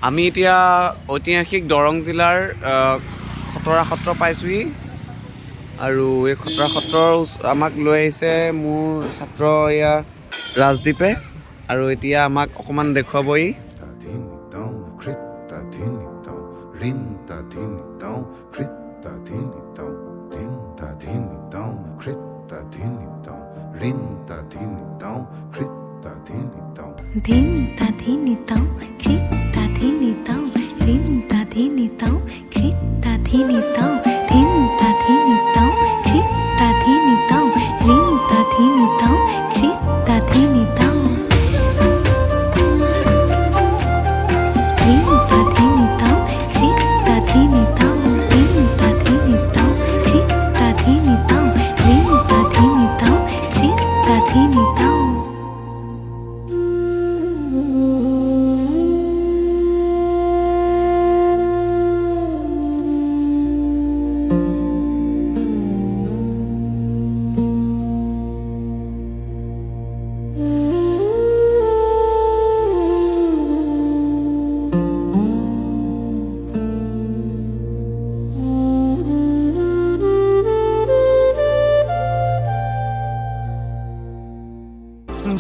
আমি এতিয়া ঐতিহাসিক দৰং জিলাৰ খটৰা সত্ৰ পাইছোঁহি আৰু এই খটৰা সত্ৰৰ আমাক লৈ আহিছে মোৰ ছাত্ৰ এয়া ৰাজদ্বীপে আৰু এতিয়া আমাক অকণমান দেখুৱাবহি।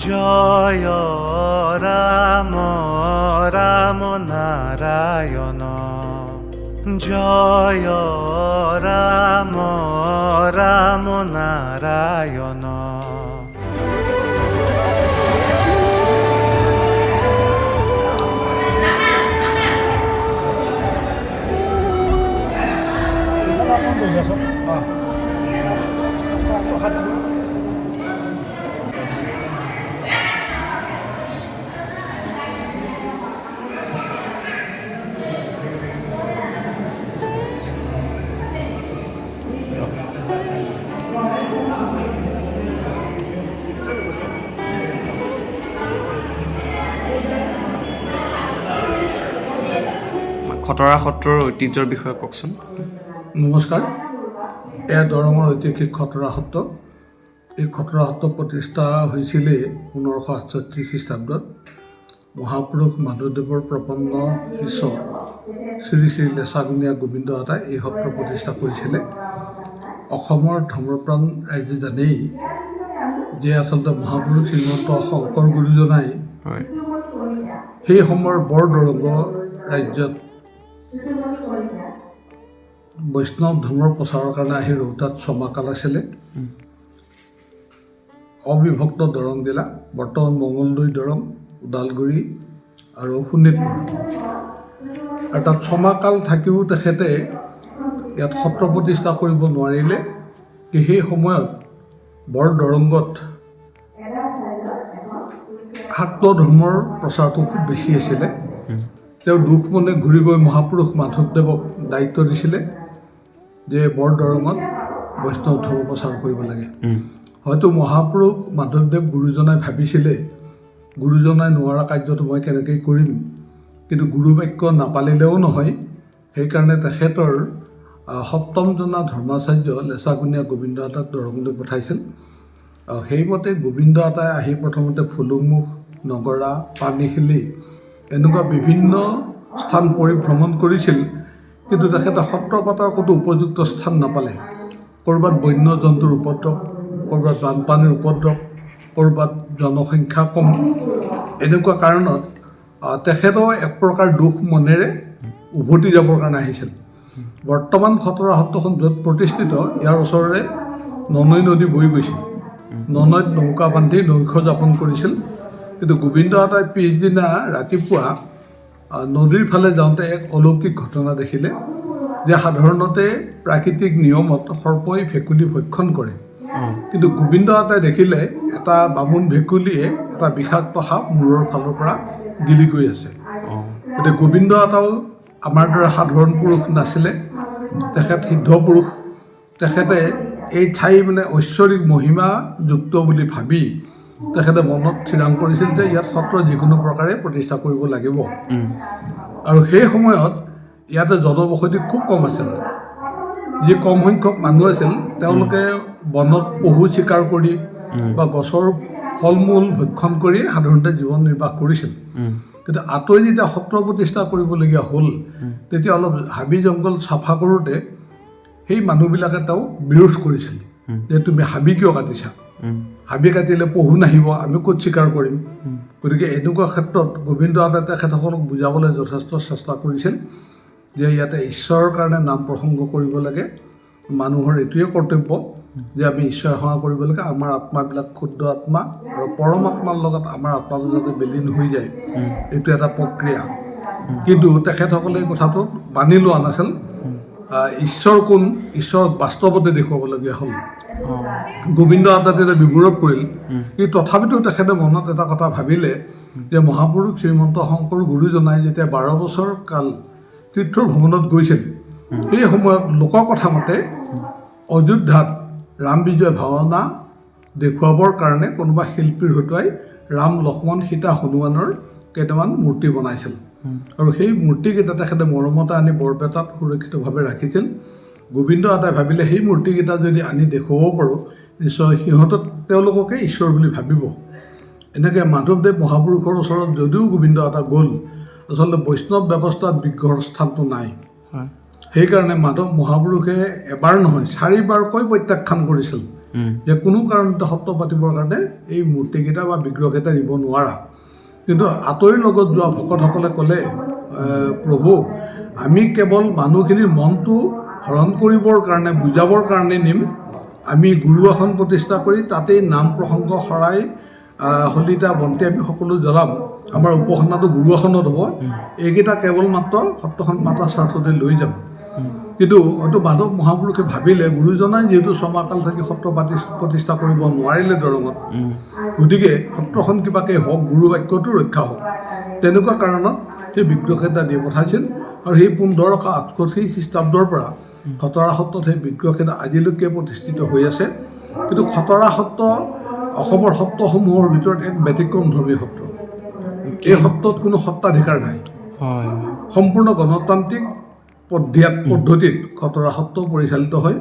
জয় ৰাম ৰাম নাৰায়ণ, জয় ৰাম ৰাম নাৰায়ণ। খটৰা সত্ৰৰ ঐতিহ্যৰ বিষয়ে কওকচোন। নমস্কাৰ, এয়া দৰঙৰ ঐতিহাসিক খটৰা সত্ৰ। এই খটৰা সত্ৰ প্ৰতিষ্ঠা হৈছিলে 1568 খ্ৰীষ্টাব্দত। মহাপুৰুষ মাধৱদেৱৰ প্ৰপন্ন শিষ্য শ্ৰী শ্ৰী লেচাগুণীয়া গোবিন্দ আতাই এই সত্ৰ প্ৰতিষ্ঠা কৰিছিলে। অসমৰ ধৰ্মপ্ৰাণ ৰাইজে জানেই যে আচলতে মহাপুৰুষ শ্ৰীমন্ত শংকৰ গুৰুজনাই সেই সময়ৰ বৰদৰংগ ৰাজ্যত বৈষ্ণৱ ধৰ্মৰ প্ৰচাৰৰ কাৰণে আহি ৰৌতাত ছমাকাল আছিলে। অবিভক্ত দৰং জিলা, বৰ্তমান মঙলদৈ দৰং, ওদালগুৰি আৰু শোণিতপুৰ। আৰু তাত ছমাকাল থাকিও তেখেতে ইয়াত সত্ৰ প্ৰতিষ্ঠা কৰিব নোৱাৰিলে। সেই সময়ত বৰদৰংগত শাক্ত ধৰ্মৰ প্ৰচাৰটো খুব বেছি আছিলে। তেওঁ দুখ মনে ঘূৰি গৈ মহাপুৰুষ মাধৱদেৱক দায়িত্ব দিছিলে যে বৰদৰঙত বৈষ্ণৱ ধৰ্ম প্ৰচাৰ কৰিব লাগে। হয়তো মহাপুৰুষ মাধৱদেৱ গুৰুজনাই ভাবিছিলে গুৰুজনাই নোৱাৰা কাৰ্যটো মই কেনেকৈ কৰিম, কিন্তু গুৰু বাক্য নাপালিলেও নহয়। সেইকাৰণে তেখেতৰ সপ্তম জনা ধৰ্মাচাৰ্য লেচাগুণীয়া গোবিন্দ আতাক দৰঙলৈ পঠাইছিল। সেইমতে গোবিন্দ আতাই আহি প্ৰথমতে ফুলুমুখ, নগৰা, পানীশিলি এনেকুৱা বিভিন্ন স্থান পৰিভ্ৰমণ কৰিছিল, কিন্তু তেখেতে সত্ৰ পাতাৰ কোনো উপযুক্ত স্থান নাপালে। ক'ৰবাত বন্য জন্তুৰ উপদ্ৰৱ, ক'ৰবাত বানপানীৰ উপদ্ৰৱ, ক'ৰবাত জনসংখ্যা কম, এনেকুৱা কাৰণত তেখেতেও এক প্ৰকাৰ দুখ মনেৰে উভতি যাবৰ কাৰণে আহিছিল। বৰ্তমান খটৰা সত্ৰখন য'ত প্ৰতিষ্ঠিত, ইয়াৰ ওচৰৰে ননৈ নদী বৈ গৈছিল। ননৈত নৌকা বান্ধি নৈশ যাপন কৰিছিল। কিন্তু গোবিন্দ আতাই পিছদিনা ৰাতিপুৱা নদীৰ ফালে যাওঁতে এক অলৌকিক ঘটনা দেখিলে যে সাধাৰণতে প্ৰাকৃতিক নিয়মত সৰ্পই ভেকুলী ভক্ষণ কৰে, কিন্তু গোবিন্দ আতাই দেখিলে এটা বামুণ ভেকুলীয়ে এটা বিষাক্ত সাপ মূৰৰ ফালৰ পৰা গিলি গৈ আছে। গতিকে গোবিন্দ আতাও আমাৰ দৰে সাধাৰণ পুৰুষ নাছিলে, তেখেত সিদ্ধ পুৰুষ। তেখেতে এই ঠাই ঐশ্বৰিক মহিমাযুক্ত বুলি ভাবি তেখেতে মনত থিৰাং কৰিছিল যে ইয়াত সত্ৰ যিকোনো প্ৰকাৰে প্ৰতিষ্ঠা কৰিব লাগিব। আৰু সেই সময়ত ইয়াতে জনবসতি খুব কম আছিল। যি কম সংখ্যক মানুহ আছিল তেওঁলোকে বনত পহু চিকাৰ কৰি বা গছৰ ফল মূল ভক্ষণ কৰি সাধাৰণতে জীৱন নিৰ্বাহ কৰিছিল। কিন্তু আঁতৰি যেতিয়া সত্ৰ প্ৰতিষ্ঠা কৰিবলগীয়া হ'ল তেতিয়া অলপ হাবি জংঘল চাফা কৰোঁতে সেই মানুহবিলাকে তেওঁ বিৰোধ কৰিছিল যে তুমি হাবি কিয় কাটিছা, হাবি কাটিলে পহু নাহিব, আমি ক'ত স্বীকাৰ কৰিম। গতিকে এনেকুৱা ক্ষেত্ৰত গোবিন্দ আতাই তেখেতসকলক বুজাবলৈ যথেষ্ট চেষ্টা কৰিছিল যে ইয়াতে ঈশ্বৰৰ কাৰণে নাম প্ৰসংগ কৰিব লাগে, মানুহৰ এইটোৱে কৰ্তব্য যে আমি ঈশ্বৰ সেৱা কৰিব লাগে, আমাৰ আত্মাবিলাক ক্ষুদ্ৰ আত্মা আৰু পৰমাত্মাৰ লগত আমাৰ আত্মাটো যাতে বিলীন হৈ যায়, এইটো এটা প্ৰক্ৰিয়া। কিন্তু তেখেতসকলে এই কথাটো মানি লোৱা নাছিল। ঈশ্বৰ কোন, ঈশ্বৰক বাস্তৱতে দেখুৱাবলগীয়া হ'ল। গোবিন্দ আতাই তেতিয়া বিমূৰত পৰিল, কিন্তু তথাপিতো তেখেতে মনত এটা কথা ভাবিলে যে মহাপুৰুষ শ্ৰীমন্ত শংকৰ গুৰুজনাই যেতিয়া 12 বছৰ কাল তীৰ্থ ভ্ৰমণত গৈছিল, সেই সময়ত লোকৰ কথা মতে অযোধ্যাত ৰাম বিজয় ভাওনা দেখুৱাবৰ কাৰণে কোনোবা শিল্পীৰ হতুৱাই ৰাম, লক্ষ্মণ, সীতা, হনুমানৰ কেইটামান মূৰ্তি বনাইছিল আৰু সেই মূৰ্তিকেইটা তেখেতে মৰমতে আনি বৰপেটাত সুৰক্ষিতভাৱে ৰাখিছিল। গোবিন্দ আতাই ভাবিলে সেই মূৰ্তিকেইটা যদি আনি দেখুৱাব পাৰোঁ, নিশ্চয় সিহঁতক তেওঁলোককে ঈশ্বৰ বুলি ভাবিব। এনেকৈ মাধৱদেৱ মহাপুৰুষৰ ওচৰত যদিও গোবিন্দ আতা গ'ল, আচলতে বৈষ্ণৱ ব্যৱস্থাত বিগ্ৰহৰ স্থানটো নাই। সেইকাৰণে মাধৱ মহাপুৰুষে এবাৰ নহয় 4বাৰকৈ প্ৰত্যাখ্যান কৰিছিল যে কোনো কাৰণতে সত্ৰ পাতিবৰ কাৰণে এই মূৰ্তিকেইটা বা বিগ্ৰহকেইটা নিব নোৱাৰা। কিন্তু আঁতৰিৰ লগত যোৱা ভকতসকলে ক'লে, প্ৰভু আমি কেৱল মানুহখিনিৰ মনটো হৰণ কৰিবৰ কাৰণে, বুজাবৰ কাৰণে নিম, আমি গুৰু আসন প্ৰতিষ্ঠা কৰি তাতেই নাম প্ৰসংগ শৰাই শলিতা বন্তি আমি সকলো জ্বলাম, আমাৰ উপাসনাটো গুৰু আসনত হ'ব, এইকেইটা কেৱল মাত্ৰ সত্ৰখন পাতা স্বাৰ্থতে লৈ যাম। কিন্তু হয়তো মাধৱ মহাপুৰুষে ভাবিলে গুৰুজনাই যিহেতু ছমাহকাল থাকি সত্ৰ প্ৰতিষ্ঠা কৰিব নোৱাৰিলে দৰঙত, গতিকে সত্ৰখন কিবাকে হওক, গুৰু বাক্যটো ৰক্ষা হওক, তেনেকুৱা কাৰণত সেই বিগ্ৰহকেইটা দি পঠাইছিল। আৰু সেই 1568 খ্ৰীষ্টাব্দৰ পৰা খতৰা সত্ৰত সেই বিগ্ৰহকেইটা আজিলৈকে প্ৰতিষ্ঠিত হৈ আছে। কিন্তু খতৰা সত্ৰ অসমৰ সত্ৰসমূহৰ ভিতৰত এক ব্যতিক্ৰমধৰ্মী সত্ৰ। এই সত্ৰত কোনো সত্ৰাধিকাৰ নাই, সম্পূৰ্ণ গণতান্ত্ৰিক পদ্ধতিত খতৰা সত্ৰ পৰিচালিত হয়।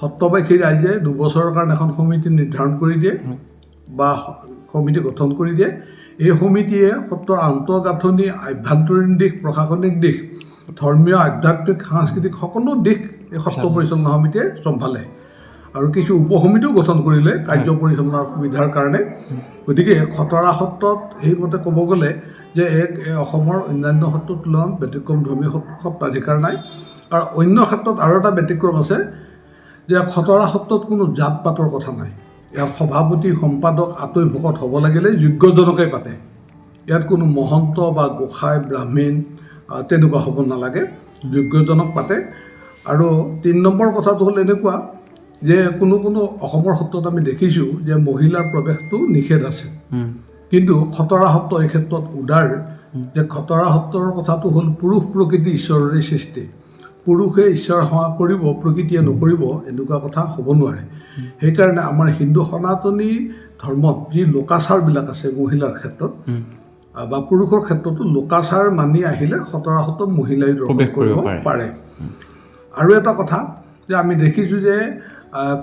সত্ৰবাসী ৰাইজে 2 বছৰৰ কাৰণে এখন সমিতি নিৰ্ধাৰণ কৰি দিয়ে বা সমিতি গঠন কৰি দিয়ে। এই সমিতিয়ে সত্ৰৰ আন্তঃগাঁথনি, আভ্যন্তৰীণ দিশ, প্ৰশাসনিক দিশ, ধৰ্মীয়, আধ্যাত্মিক, সাংস্কৃতিক সকলো দিশ এই সত্ৰ পৰিচালনা সমিতিয়ে চম্ভালে আৰু কিছু উপসমিতিও গঠন কৰিলে কাৰ্য পৰিচালনাৰ সুবিধাৰ কাৰণে। গতিকে খতৰা সত্ৰত সেইমতে ক'ব গ'লে যে অসমৰ অন্যান্য সত্ৰৰ তুলনাত ব্যতিক্ৰমধৰ্মী সত্ৰাধিকাৰ নাই। আৰু অন্য ক্ষেত্ৰত আৰু এটা ব্যতিক্ৰম আছে যে খতৰা সত্ৰত কোনো জাত পাতৰ কথা নাই। ইয়াত সভাপতি, সম্পাদক, আতৈ ভকত হ'ব লাগিলে যোগ্যজনকেই পাতে। ইয়াত কোনো মহন্ত বা গোসাঁই, ব্ৰাহ্মণ তেনেকুৱা হ'ব নালাগে, যোগ্যজনক পাতে। আৰু 3 নম্বৰ কথাটো হ'ল এনেকুৱা যে কোনো অসমৰ সত্ৰত আমি দেখিছোঁ যে মহিলাৰ প্ৰৱেশটো নিষেধ আছে, কিন্তু খতৰা সত্ৰ এই ক্ষেত্ৰত উদাৰ যে খতৰা সত্ৰৰ কথাটো হ'ল পুৰুষ প্ৰকৃতি ঈশ্বৰৰে সৃষ্টি, পুৰুষে ঈশ্বৰ সেৱা কৰিব, প্ৰকৃতিয়ে নকৰিব, এনেকুৱা কথা হ'ব নোৱাৰে। সেইকাৰণে আমাৰ হিন্দু সনাতনী ধৰ্মত যি লোকাচাৰবিলাক আছে মহিলাৰ ক্ষেত্ৰত বা পুৰুষৰ ক্ষেত্ৰতো লোকাচাৰ মানি আহিলে খতৰা সত্ৰত মহিলাই দৰ্শন কৰিব পাৰে। আৰু এটা কথা যে আমি দেখিছোঁ যে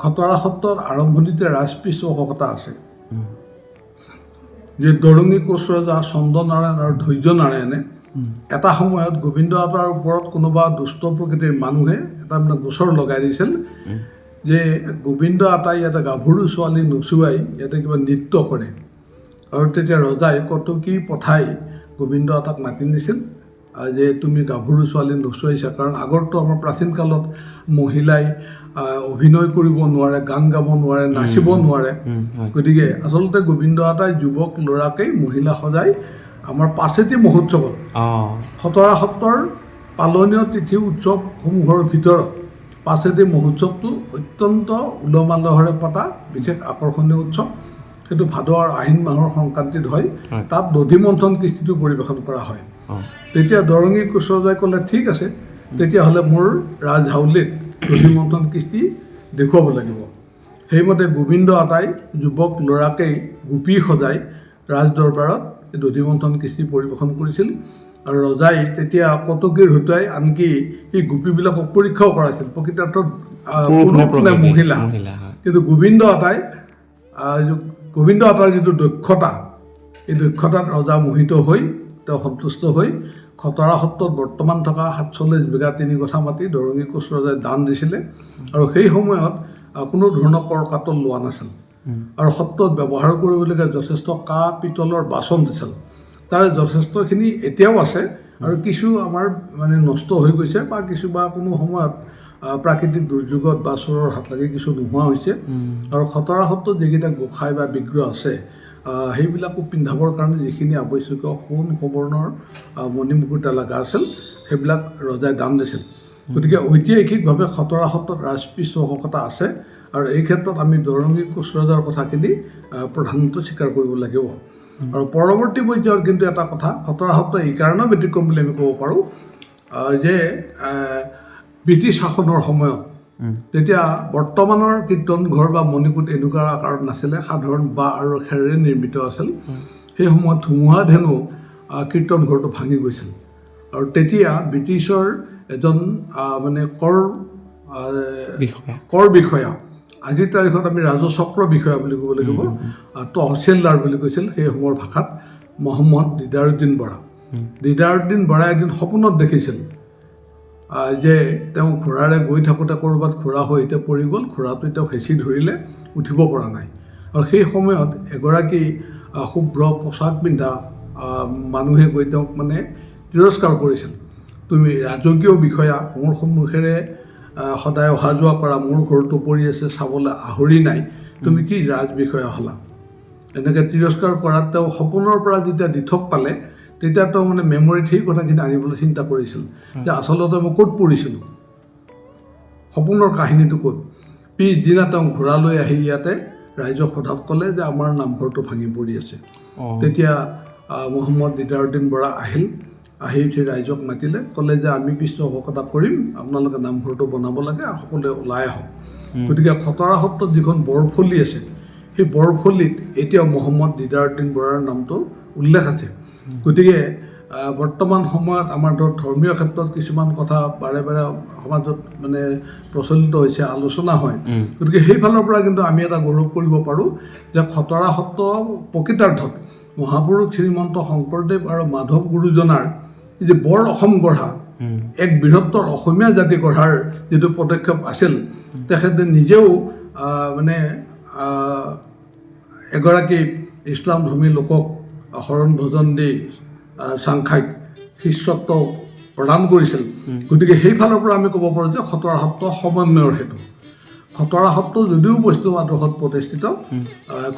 খতৰা সত্ৰত আৰম্ভণিতে ৰাজ পৃষ্ঠপোষকতা আছে যে দৰঙী কোচৰজা চন্দ্ৰনাৰায়ণ আৰু ধৈৰ্য নাৰায়ণে এটা সময়ত গোবিন্দ আতাৰ ওপৰত কোনোবা দুষ্ট প্ৰকৃতিৰ মানুহে এটা গোচৰ লগাই দিছিল যে গোবিন্দ আতাই ইয়াতে গাভৰু ছোৱালী নচুৱাই ইয়াতে কিবা নৃত্য কৰে। আৰু তেতিয়া ৰজাই কটকী পঠাই গোবিন্দ আতাক মাতি নিছিল যে তুমি গাভৰু ছোৱালী নচুৱাইছা, কাৰণ আগৰতো আমাৰ প্ৰাচীন কালত মহিলাই অভিনয় কৰিব নোৱাৰে, গান গাব নোৱাৰে, নাচিব নোৱাৰে। গতিকে আচলতে গোবিন্দ আতাই যুৱক ল'ৰাকেই মহিলা সজাই আমাৰ পাছেতি মহোৎসৱত খতৰা সত্ৰৰ পালনীয় তিথি উৎসৱসমূহৰ ভিতৰত পাছেতি মহোৎসৱটো অত্যন্ত উলহ-মালহেৰে পতা বিশেষ আকৰ্ষণীয় উৎসৱ। সেইটো ভাদ আৰু আহিন মাহৰ সংক্ৰান্তিত হয়। তাত দধি মন্থন কৃষ্টিটো পৰিৱেশন কৰা হয়। তেতিয়া দৰঙী কোচৰজাই ক'লে ঠিক আছে, তেতিয়াহ'লে মোৰ ৰাজহাউলিত দধি মন্থন কৃষ্টি দেখুৱাব লাগিব। সেইমতে গোবিন্দ আতাই যুৱক ল'ৰাকেই গোপী সজাই ৰাজ দৰবাৰত দধি মন্থন কৃষ্টি পৰিৱেশন কৰিছিল। আৰু ৰজাই তেতিয়া কটকীৰ হতুৱাই আনকি সেই গোপীবিলাকক পৰীক্ষাও কৰাইছিল প্ৰকৃতাৰ্থত পুৰুষ নে মহিলা। কিন্তু গোবিন্দ আতাৰ যিটো দক্ষতা, এই দক্ষতাত ৰজা মোহিত হৈ তেওঁ সন্তুষ্ট হৈ খতৰা সত্ৰত বৰ্তমান থকা 47 বিঘা 3 কঠা মাটি দৰঙী কোচ ৰজাই দান দিছিলে আৰু সেই সময়ত কোনো ধৰণৰ কৰ কাটল লোৱা নাছিল আৰু সত্ৰত ব্যৱহাৰ কৰিবলগীয়া যথেষ্ট কাঁহ পিতলৰ বাচন দিছিল তাৰে যথেষ্টখিনি এতিয়াও আছে আৰু কিছু আমাৰ মানে নষ্ট হৈ গৈছে বা কিছু বা কোনো সময়ত প্ৰাকৃতিক দুৰ্যোগত বা চোৰৰ হাত লাগি কিছু নোহোৱা হৈছে আৰু খতৰা সত্ৰত যিকেইটা গোসাঁই বা বিগ্ৰহ আছে সেইবিলাকো পিন্ধাবৰ কাৰণে যিখিনি আৱশ্যকীয় সোণ সুবৰ্ণৰ মণিমুকুতা লগা আছিল সেইবিলাক ৰজাই দান দিছিল গতিকে ঐতিহাসিকভাৱে খতৰা সত্ৰত ৰাজপৃষ্ঠপোষকতা আছে আৰু এই ক্ষেত্ৰত আমি দৰঙী কোচ ৰজাৰ কথাখিনি প্ৰধানতঃ স্বীকাৰ কৰিব লাগিব আৰু পৰৱৰ্তী পৰ্যায়ত কিন্তু এটা কথা খতৰা সত্ৰ এই কাৰণেও ব্যতিক্ৰম বুলি আমি ক'ব পাৰোঁ যে ব্ৰিটিছ শাসনৰ সময়ত তেতিয়া বৰ্তমানৰ কীৰ্তন ঘৰ বা মণিকূট এনেকুৱা আকাৰত নাছিলে সাধাৰণ বাঁহ আৰু খেৰেৰে নিৰ্মিত আছিল সেই সময়ত ধুমুহা ধেনু কীৰ্তন ঘৰটো ভাঙি গৈছিল আৰু তেতিয়া ব্ৰিটিছৰ এজন মানে কৰ বিষয়া আজিৰ তাৰিখত আমি ৰাজচক্ৰ বিষয়া বুলি ক'ব লাগিব তহচিলদাৰ বুলি কৈছিল সেই সময়ৰ ভাষাত মহম্মদ দিদাৰুদ্দিন বৰা দিদাৰুদ্দিন বৰাই এদিন সপোনত দেখিছিল যে তেওঁ ঘোঁৰাৰে গৈ থাকোঁতে ক'ৰবাত ঘোঁৰা হৈ এতিয়া পৰি গ'ল ঘোঁৰাটো তেওঁ হেঁচি ধৰিলে উঠিব পৰা নাই আৰু সেই সময়ত এগৰাকী শুভ্ৰ পোচাক পিন্ধা মানুহে গৈ তেওঁক মানে তিৰস্কাৰ কৰিছিল তুমি ৰাজকীয় বিষয়া মোৰ সন্মুখেৰে সদায় অহা যোৱা কৰা মোৰ ঘৰটো পৰি আছে চাবলৈ আহৰি নাই তুমি কি ৰাজ বিষয়া হ'লা এনেকৈ তিৰস্কাৰ কৰাত তেওঁ সপোনৰ পৰা যেতিয়া দিঠক পালে তেতিয়া তেওঁ মানে মেমৰিত সেই কথাখিনি আনিবলৈ চিন্তা কৰিছিল যে আচলতে মই ক'ত পঢ়িছিলোঁ সপোনৰ কাহিনীটো ক'ত পিছদিনা তেওঁ ঘোঁৰা লৈ আহি ইয়াতে ৰাইজক সোধাত ক'লে যে আমাৰ নামঘৰটো ভাঙি পৰি আছে তেতিয়া মহম্মদ দিদাৰুদ্দিন বৰা আহিল আহি উঠি ৰাইজক মাতিলে ক'লে যে আমি পৃষ্ঠপোষকতা কৰিম আপোনালোকে নামঘৰটো বনাব লাগে আৰু সকলোৱে ওলাই আহক গতিকে খতৰা সত্ৰত যিখন বৰফলি আছে সেই বৰফলিত এতিয়াও মহম্মদ দিদাৰুদ্দিন বৰাৰ নামটো উল্লেখ আছে গতিকে বৰ্তমান সময়ত আমাৰ ধৰ্মীয় ক্ষেত্ৰত কিছুমান কথা বাৰে বাৰে সমাজত মানে প্ৰচলিত হৈছে আলোচনা হয় গতিকে সেইফালৰ পৰা কিন্তু আমি এটা গৌৰৱ কৰিব পাৰোঁ যে খতৰা সত্ৰ প্ৰকৃতাৰ্থত মহাপুৰুষ শ্ৰীমন্ত শংকৰদেৱ আৰু মাধৱ গুৰুজনাৰ যে বৰ অসম গঢ়া এক বৃহত্তৰ অসমীয়া জাতি গঢ়াৰ যিটো পদক্ষেপ আছিল তেখেতে নিজেও মানে এগৰাকী ইছলামধৰ্মী লোকক শৰণ ভজন দি চাংখাইক শিষ্যত্ব প্ৰদান কৰিছিল গতিকে সেইফালৰ পৰা আমি ক'ব পাৰোঁ যে খতৰা সত্ৰ সমন্বয়ৰ হেতু খতৰা সত্ৰ যদিও বৈষ্ণৱ আদৰ্শত প্ৰতিষ্ঠিত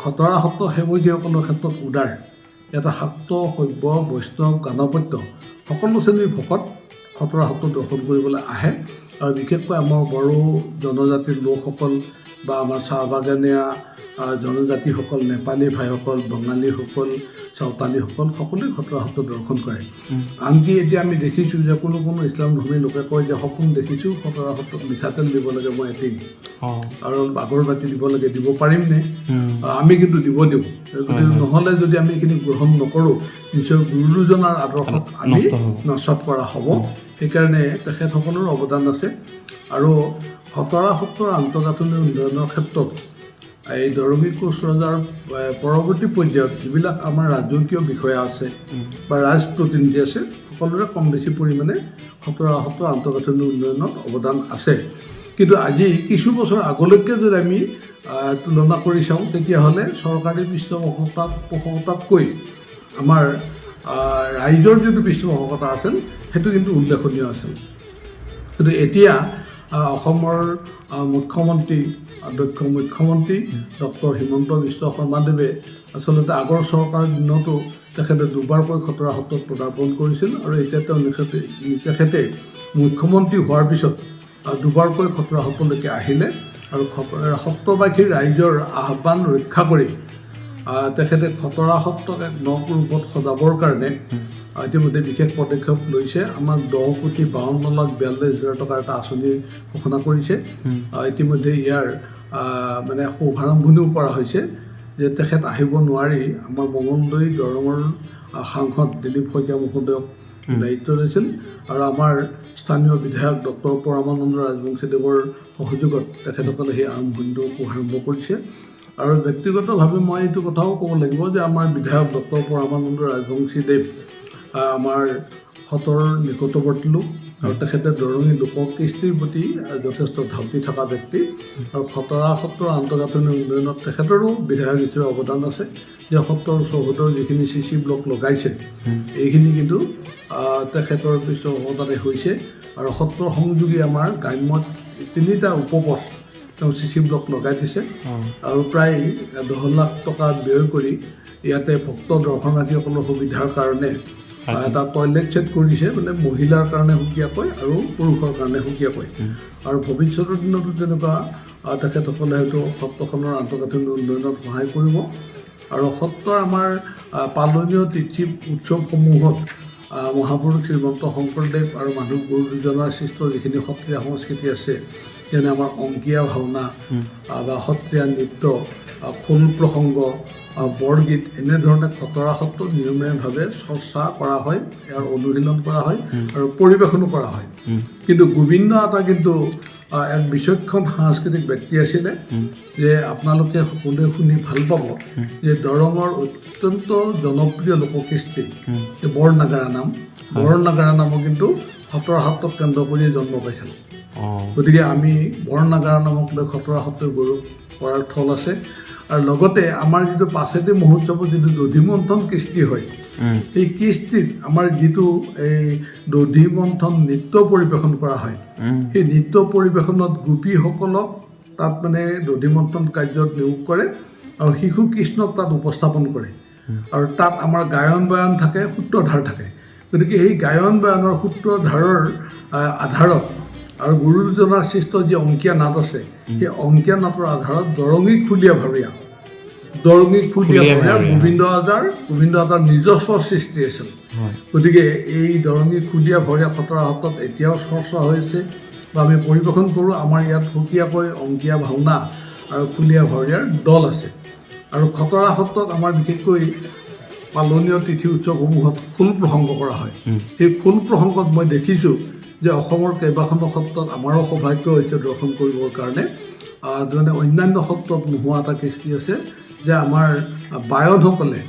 খতৰা সত্ৰ সেৱকীসকলৰ ক্ষেত্ৰত উদাৰ এটা শাক্ত শৈৱ বৈষ্ণৱ গাণপত্য সকলো শ্ৰেণীৰ ভকত খতৰা সত্ৰ দৰ্শন কৰিবলৈ আহে আৰু বিশেষকৈ আমাৰ বড়ো জনজাতিৰ লোকসকল বা আমাৰ চাহ বাগানীয়া জনজাতিসকল নেপালী ভাইসকল বঙালীসকল চাওতালীসকল সকলোৱে খতৰা সত্ৰ দৰ্শন কৰে আনকি এতিয়া আমি দেখিছোঁ যে কোনো ইছলামধৰ্মী লোকে কয় যে সপোন দেখিছোঁ খতৰা সত্ৰত মিঠাতেল দিব লাগে মই এটিং আৰু আগৰবাতি দিব লাগে দিব পাৰিমনে আমি কিন্তু দিব দিওঁ গতিকে নহ'লে যদি আমি এইখিনি গ্ৰহণ নকৰোঁ নিশ্চয় গুৰুজনাৰ আদৰ্শত আমি নস্বাত কৰা হ'ব সেইকাৰণে তেখেতসকলৰ অৱদান আছে আৰু খতৰা সত্ৰৰ আন্তঃগাঁথনি উন্নয়নৰ ক্ষেত্ৰত এই দৰঙী কোচ ৰজাৰ পৰৱৰ্তী পৰ্যায়ত যিবিলাক আমাৰ ৰাজকীয় বিষয়া আছে বা ৰাজপ্ৰতিনিধি আছে সকলোৰে কম বেছি পৰিমাণে খতৰা সত্ৰ আন্তঃগাঁথনি উন্নয়নত অৱদান আছে কিন্তু আজি কিছু বছৰ আগলৈকে যদি আমি তুলনা কৰি চাওঁ তেতিয়াহ'লে চৰকাৰী পৃষ্ঠপোষকতাতকৈ আমাৰ ৰাইজৰ যিটো পৃষ্ঠপোষকতা আছিল সেইটো কিন্তু উল্লেখনীয় আছিল কিন্তু এতিয়া অসমৰ মুখ্যমন্ত্ৰী দক্ষ মুখ্যমন্ত্ৰী ডক্টৰ হিমন্ত বিশ্ব শৰ্মাদেৱে আচলতে আগৰ চৰকাৰৰ দিনতো তেখেতে দুবাৰকৈ খতৰা সত্ৰত পদাৰ্পণ কৰিছিল আৰু এতিয়া তেখেতে মুখ্যমন্ত্ৰী হোৱাৰ পিছত দুবাৰকৈ খতৰা সত্ৰলৈকে আহিলে আৰু সত্ৰবাসীৰ ৰাইজৰ আহ্বান ৰক্ষা কৰি তেখেতে খতৰা সত্ৰক এক নৱ ৰূপত সজাবৰ কাৰণে ইতিমধ্যে বিশেষ পদক্ষেপ লৈছে আমাক 10,52,42,000 টকাৰ এটা আঁচনি ঘোষণা কৰিছে ইতিমধ্যে ইয়াৰ মানে শুভাৰম্ভণিও কৰা হৈছে যে তেখেত আহিব নোৱাৰি আমাৰ মঙলদৈ দৰঙৰ সাংসদ দিলীপ শইকীয়া মহোদয়ক দায়িত্ব দিছিল আৰু আমাৰ স্থানীয় বিধায়ক ডক্টৰ পৰমানন্দ ৰাজবংশীদেৱৰ সহযোগত তেখেতসকলে সেই আৰম্ভণিটো শুভাৰম্ভ কৰিছে আৰু ব্যক্তিগতভাৱে মই এইটো কথাও ক'ব লাগিব যে আমাৰ বিধায়ক ডক্টৰ পৰমানন্দ ৰাজবংশীদেৱ আমাৰ সত্ৰৰ নিকটৱৰ্তী লোক আৰু তেখেতে দৰঙী লোককৃষ্টিৰ প্ৰতি যথেষ্ট ধাউতি থকা ব্যক্তি আৰু খতৰা সত্ৰৰ আন্তঃগাঁথনি উন্নয়নত তেখেতৰো বিধায়ক হিচাপে অৱদান আছে যে সত্ৰৰ চৌহদৰ যিখিনি CC ব্লক লগাইছে এইখিনি কিন্তু তেখেতৰ পিছত অৱদানে হৈছে আৰু সত্ৰৰ সংযোগী আমাৰ গ্ৰাম্যত 3টা উপপথ তেওঁ CC ব্লক লগাই দিছে আৰু প্ৰায় 10 লাখ টকা ব্যয় কৰি ইয়াতে ভক্ত দৰ্শনাৰ্থীসকলৰ সুবিধাৰ কাৰণে এটা টয়লেট ছেট কৰিছে মানে মহিলাৰ কাৰণে সুকীয়াকৈ আৰু পুৰুষৰ কাৰণে সুকীয়াকৈ আৰু ভৱিষ্যতৰ দিনতো তেনেকুৱা তেখেতসকলে হয়তো সত্ৰখনৰ আন্তঃগাঁথনি উন্নয়নত সহায় কৰিব আৰু সত্ৰৰ আমাৰ পালনীয় তিথি উৎসৱসমূহত মহাপুৰুষ শ্ৰীমন্ত শংকৰদেৱ আৰু মাধৱ গুৰু দুজনাৰ সৃষ্ট যিখিনি সত্ৰীয়া সংস্কৃতি আছে যেনে আমাৰ অংকীয়া ভাওনা বা সত্ৰীয়া নৃত্য খোল প্ৰসংগ বৰগীত এনেধৰণে খতৰা সত্ৰ নিয়মীয়াভাৱে চৰ্চা কৰা হয় ইয়াৰ অনুশীলন কৰা হয় আৰু পৰিৱেশনো কৰা হয় কিন্তু গোবিন্দ আতা কিন্তু এক বিচক্ষণ সাংস্কৃতিক ব্যক্তি আছিলে যে আপোনালোকে সকলোৱে শুনি ভাল পাব যে দৰঙৰ অত্যন্ত জনপ্ৰিয় লোককৃষ্টি বৰনাগাৰা নামো কিন্তু খতৰা সত্ৰক কেন্দ্ৰ কৰি জন্ম পাইছিল গতিকে আমি বৰনাগাৰা নামক লৈ খতৰা সত্ৰৰ গৌৰৱ কৰাৰ থল আছে আৰু লগতে আমাৰ যিটো পাছেতি মহোৎসৱত যিটো দধি মন্থন কৃষ্টি হয় সেই কৃষ্টিত আমাৰ যিটো এই দধি মন্থন নৃত্য পৰিৱেশন কৰা হয় সেই নৃত্য পৰিৱেশনত গোপীসকলক তাত মানে দধি মন্থন কাৰ্যত নিয়োগ কৰে আৰু শিশু কৃষ্ণক তাত উপস্থাপন কৰে আৰু তাত আমাৰ গায়ন বায়ন থাকে সূত্ৰধাৰ থাকে গতিকে এই গায়ন বায়নৰ সূত্ৰধাৰৰ আধাৰত আৰু গুৰু দুজনাৰ সৃষ্ট যি অংকীয়া নাট আছে সেই অংকীয়া নাটৰ আধাৰত দৰঙী খুলীয়া ভাৱৰীয়া গোবিন্দ আজাৰ নিজস্ব সৃষ্টি আছিল গতিকে এই দৰঙী খুলীয়া ভাৱৰীয়া খতৰা সত্ৰত এতিয়াও চৰ্চা হৈ আছে বা আমি পৰিৱেশন কৰোঁ আমাৰ ইয়াত সুকীয়াকৈ অংকীয়া ভাওনা আৰু খুলীয়া ভাৱৰীয়াৰ দল আছে আৰু খতৰা সত্ৰত আমাৰ বিশেষকৈ পালনীয় তিথি উৎসৱসমূহত খোল প্ৰসংগ কৰা হয় সেই খোল প্ৰসংগত মই দেখিছোঁ যে অসমৰ কেইবাখনো সত্ৰত আমাৰো সৌভাগ্য হৈছে দৰ্শন কৰিবৰ কাৰণে মানে অন্যান্য সত্ৰত নোহোৱা এটা কৃষ্টি আছে যে আমাৰ বায়নসকলে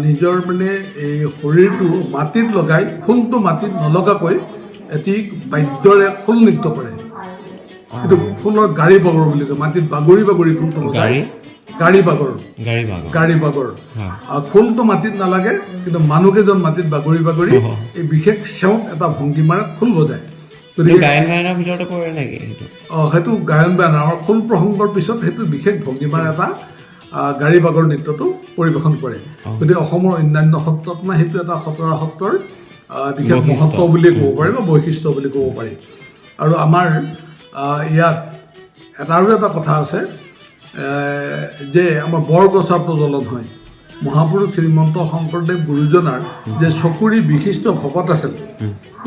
নিজৰ মানে এই শৰীৰটো মাটিত লগাই খোলটো মাটিত নলগাকৈ এটি বাদ্যৰে খোল নৃত্য কৰে সেইটো খোলৰ গাড়ী বাগৰ বুলি কয় মাটিত বাগৰি খোলটো লগাই গাড়ী বাগৰ খোলটো মাটিত নালাগে কিন্তু মানুহকেইজন মাটিত বাগৰি এই বিশেষ সেৱক এটা ভংগীমাৰে খোল বজায় গতিকে সেইটো গায়ন বায়ন আমাৰ খোল প্ৰসংগৰ পিছত সেইটো বিশেষ ভংগীমাৰে এটা গাড়ী বাগৰ নৃত্যটো পৰিৱেশন কৰে গতিকে অসমৰ অন্যান্য সত্ৰত নাই সেইটো এটা খতৰা সত্ৰৰ বিশেষ মহত্ব বুলি ক'ব পাৰি বা বৈশিষ্ট্য বুলি ক'ব পাৰি আৰু আমাৰ ইয়াত আৰু এটা কথা আছে যে আমাৰ বৰগছা প্ৰজ্বলন হয় মহাপুৰুষ শ্ৰীমন্ত শংকৰদেৱ গুৰুজনাৰ যে চকুৰি বিশিষ্ট ভকত আছিল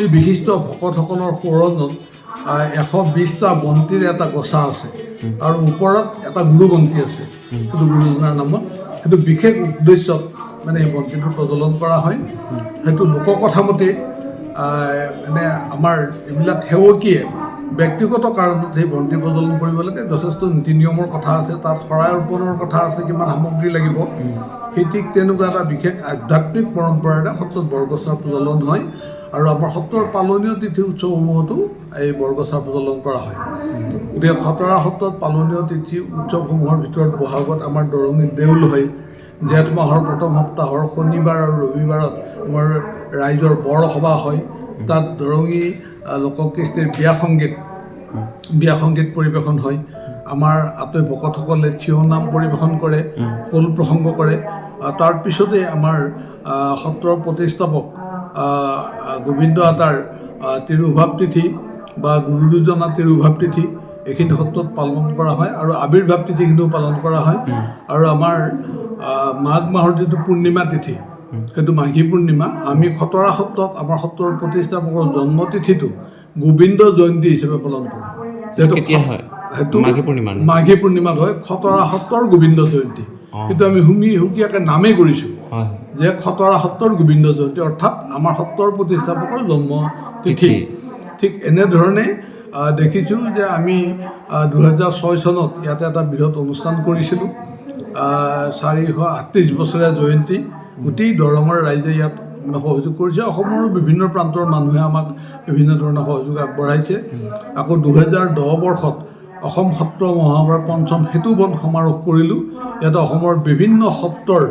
এই বিশিষ্ট ভকতসকলৰ সোঁৱৰণত 120টা বন্তিৰ এটা গছা আছে আৰু ওপৰত এটা গুৰুবন্তি আছে সেইটো গুৰুজনাৰ নামত সেইটো বিশেষ উদ্দেশ্যত মানে এই বন্তিটো প্ৰজ্বলন কৰা হয় সেইটো লোককথা মতে মানে আমাৰ এইবিলাক সেৱকীয়ে ব্যক্তিগত কাৰণত সেই বন্তি প্ৰজ্বলন কৰিব লাগে যথেষ্ট নীতি নিয়মৰ কথা আছে তাত শৰাই অৰ্পণৰ কথা আছে কিমান সামগ্ৰী লাগিব সেই ঠিক তেনেকুৱা এটা বিশেষ আধ্যাত্মিক পৰম্পৰাৰে সত্ৰত বৰগছৰ প্ৰজ্বলন হয় আৰু আমাৰ সত্ৰৰ পালনীয় তিথি উৎসৱসমূহতো এই বৰগছৰ প্ৰজ্বলন কৰা হয় গতিকে খতৰা সত্ৰত পালনীয় তিথি উৎসৱসমূহৰ ভিতৰত বহাগত আমাৰ দৰঙীত দেউল হয় জেঠ মাহৰ প্ৰথম সপ্তাহৰ শনিবাৰ আৰু ৰবিবাৰত আমাৰ ৰাইজৰ বৰসভা হয় তাত দৰঙী লোককৃষ্টিৰ বিয়া সংগীত পৰিৱেশন হয় আমাৰ আতৈ ভকতসকলে থিয় নাম পৰিৱেশন কৰে খোল প্ৰসংগ কৰে তাৰপিছতে আমাৰ সত্ৰৰ প্ৰতিষ্ঠাপক গোবিন্দ আতাৰ তিৰুভাৱ তিথি বা গুৰু দুজনা তিৰুভাৱ তিথি এইখিনি সত্ৰত পালন কৰা হয় আৰু আৱিৰ্ভাৱ তিথিখিনিও পালন কৰা হয় আৰু আমাৰ মাঘ মাহৰ যিটো পূৰ্ণিমা তিথি সেইটো মাঘী পূৰ্ণিমা আমি খতৰা সত্ৰত আমাৰ সত্ৰৰ প্ৰতিষ্ঠাপকৰ জন্মতিথিটো গোবিন্দ জয়ন্তী হিচাপে পালন কৰোঁ সেইটো মাঘী পূৰ্ণিমাত হয় খতৰা সত্ৰৰ গোবিন্দ জয়ন্তী কিন্তু আমি সুকীয়াকৈ নামেই কৰিছোঁ যে খতৰা সত্ৰৰ গোবিন্দ জয়ন্তী অৰ্থাৎ আমাৰ সত্ৰৰ প্ৰতিষ্ঠাপকৰ জন্ম তিথি ঠিক এনেধৰণে দেখিছোঁ যে আমি 2006 চনত ইয়াতে এটা বৃহৎ অনুষ্ঠান কৰিছিলোঁ 438 বছৰীয়া জয়ন্তী গোটেই দৰঙৰ ৰাইজে ইয়াত মানে সহযোগ কৰিছে। অসমৰ বিভিন্ন প্ৰান্তৰ মানুহে আমাক বিভিন্ন ধৰণৰ সহযোগ আগবঢ়াইছে। আকৌ 2010 বৰ্ষত অসম সত্ৰ মহাসভাৰ ৫ম সেতুবন্ধ সমাৰোহ কৰিলোঁ। ইয়াত অসমৰ বিভিন্ন সত্ৰৰ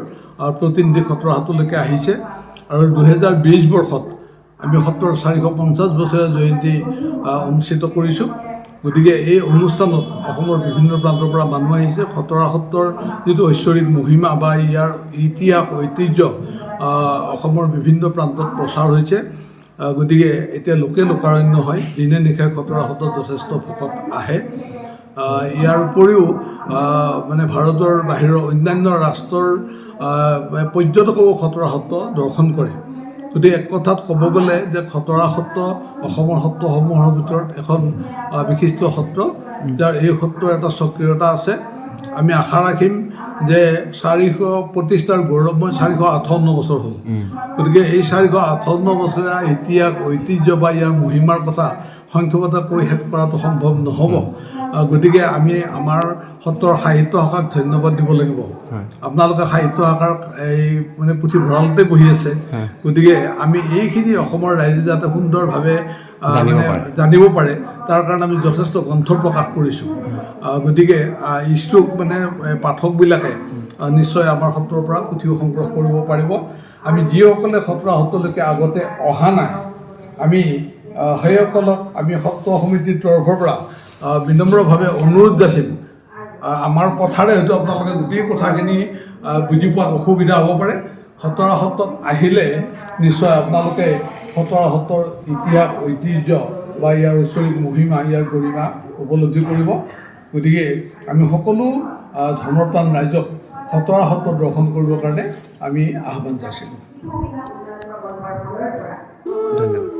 প্ৰতিনিধি সত্ৰৰ হাতলৈকে আহিছে আৰু 2020 বৰ্ষত আমি সত্ৰৰ 450 বছৰীয়া জয়ন্তী অনুষ্ঠিত কৰিছোঁ। গতিকে এই অনুষ্ঠানত অসমৰ বিভিন্ন প্ৰান্তৰ পৰা মানুহ আহিছে। খতৰা সত্ৰৰ যিটো ঐশ্বৰিক মহিমা বা ইয়াৰ ইতিহাস ঐতিহ্য অসমৰ বিভিন্ন প্ৰান্তত প্ৰচাৰ হৈছে। গতিকে এতিয়া লোকাৰণ্য হয়, দিনে নিশাই খতৰা সত্ৰত যথেষ্ট ভকত আহে। ইয়াৰ উপৰিও মানে ভাৰতৰ বাহিৰৰ অন্যান্য ৰাষ্ট্ৰৰ পৰ্যটকেও খতৰা সত্ৰ দৰ্শন কৰে। গতিকে এক কথাত ক'ব গ'লে যে খতৰা সত্ৰ অসমৰ সত্ৰসমূহৰ ভিতৰত এখন বিশিষ্ট সত্ৰ, যাৰ এই সত্ৰৰ এটা স্বকীয়তা আছে। আমি আশা ৰাখিম যে 400 প্ৰতিষ্ঠাৰ গৌৰৱময় 458 বছৰ হ'ল। গতিকে এই 458 বছৰীয়া ইতিহাস ঐতিহ্য বা ইয়াৰ মহিমাৰ কথা সংক্ষেপতে কৈ শেষ কৰাটো সম্ভৱ নহ'ব। গতিকে আমি আমাৰ সত্ৰৰ সাহিত্য শাখাক ধন্যবাদ দিব লাগিব। আপোনালোকে সাহিত্য শাখাৰ এই মানে পুথিভঁৰালতে বহি আছে। গতিকে আমি এইখিনি অসমৰ ৰাইজে যাতে সুন্দৰভাৱে জানিব পাৰে তাৰ কাৰণে আমি যথেষ্ট গ্ৰন্থ প্ৰকাশ কৰিছোঁ। গতিকে ইচ্ছুক মানে পাঠকবিলাকে নিশ্চয় আমাৰ সত্ৰৰ পৰা পুথিও সংগ্ৰহ কৰিব পাৰিব। আমি যিসকলে খতৰা সত্ৰলৈকে আগতে অহা নাই, আমি সেইসকলক আমি সত্ৰ সমিতিৰ তৰফৰ পৰা বিনম্ৰভাৱে অনুৰোধ যাচিম। আমাৰ কথাৰে হয়তো আপোনালোকে গোটেই কথাখিনি বুজি পোৱাত অসুবিধা হ'ব পাৰে। খতৰা সত্ৰত আহিলে নিশ্চয় আপোনালোকে খতৰা সত্ৰৰ ইতিহাস ঐতিহ্য বা ইয়াৰ ঐশ্বৰিক মহিমা, ইয়াৰ গৰিমা উপলব্ধি কৰিব। গতিকে আমি সকলো ধৰ্মপ্ৰাণ ৰাইজক খতৰা সত্ৰ দৰ্শন কৰিবৰ কাৰণে আমি আহ্বান যাচিলোঁ। ধন্যবাদ।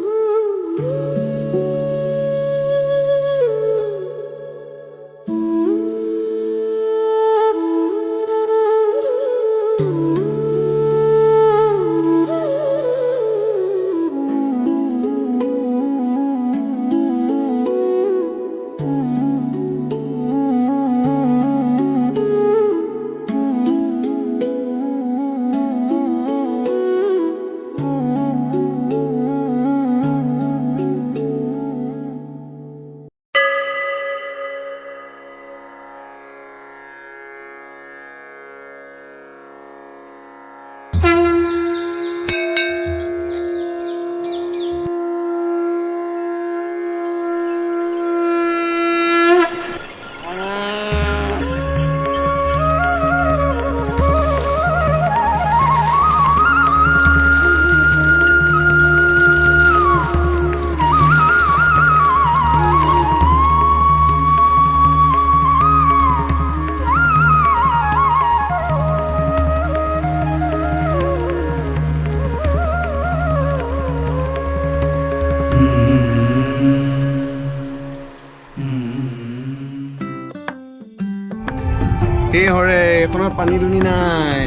এই হৰে এইখনত পানী দুনি নাই।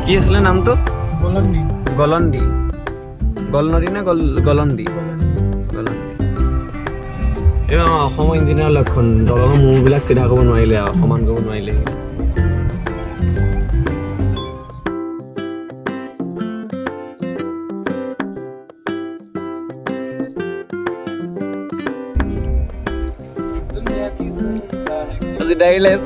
কি আছিলে নামটো? গলন্দী। গলনদী নে গলন্দী? এই আমাৰ অসমৰ ইঞ্জিনিয়াৰ লক্ষণ, দলঙৰ মূৰবিলাক চিধা কৰিব নোৱাৰিলে আৰু সমান কৰিব নোৱাৰিলে। আজি ডাইলেছ